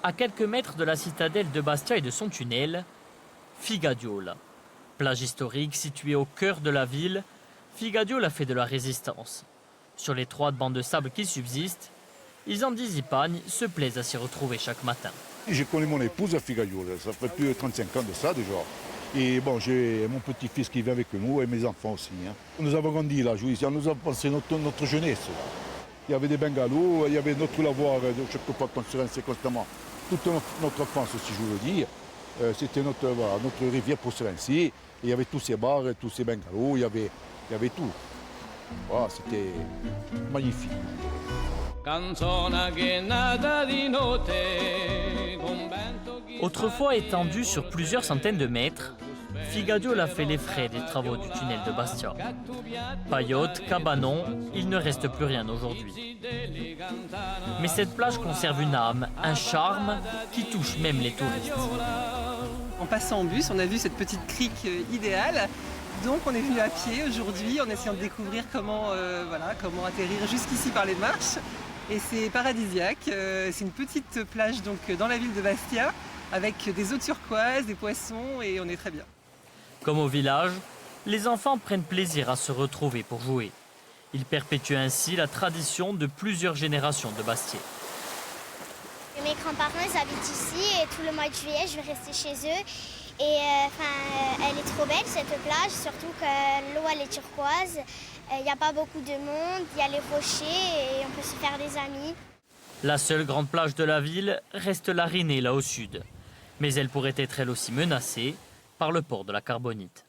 À quelques mètres de la citadelle de Bastia et de son tunnel, Figadiola. Plage historique située au cœur de la ville, Figadiola fait de la résistance. Sur les 3 bancs de sable qui subsistent, ils en Disipagnes se plaisent à s'y retrouver chaque matin. J'ai connu mon épouse à Figadiola, ça fait plus de 35 ans de ça déjà. Et bon, j'ai mon petit-fils qui vient avec nous et mes enfants aussi. Nous avons grandi là, on nous a passé notre jeunesse. Il y avait des bungalows, il y avait notre lavoir de chaque fois qu'on se rinçait constamment. Toute notre enfance, si je veux dire, c'était notre rivière pour se rincer. Il y avait tous ces bars, tous ces bungalows, il y avait tout. Voilà, c'était magnifique. Autrefois étendue sur plusieurs centaines de mètres, Figadiola fait les frais des travaux du tunnel de Bastia. Paillotes, cabanons, il ne reste plus rien aujourd'hui. Mais cette plage conserve une âme, un charme qui touche même les touristes. En passant en bus, on a vu cette petite crique idéale. Donc on est venu à pied aujourd'hui en essayant de découvrir comment atterrir jusqu'ici par les marches. Et c'est paradisiaque. C'est une petite plage donc, dans la ville de Bastia avec des eaux turquoises, des poissons et on est très bien. Comme au village, les enfants prennent plaisir à se retrouver pour jouer. Ils perpétuent ainsi la tradition de plusieurs générations de Bastiais. Mes grands-parents ils habitent ici et tout le mois de juillet je vais rester chez eux. Et elle est trop belle cette plage, surtout que l'eau elle est turquoise. Il n'y a pas beaucoup de monde, il y a les rochers et on peut se faire des amis. La seule grande plage de la ville reste la Rinée là au sud. Mais elle pourrait être elle aussi menacée par le port de la Carbonite.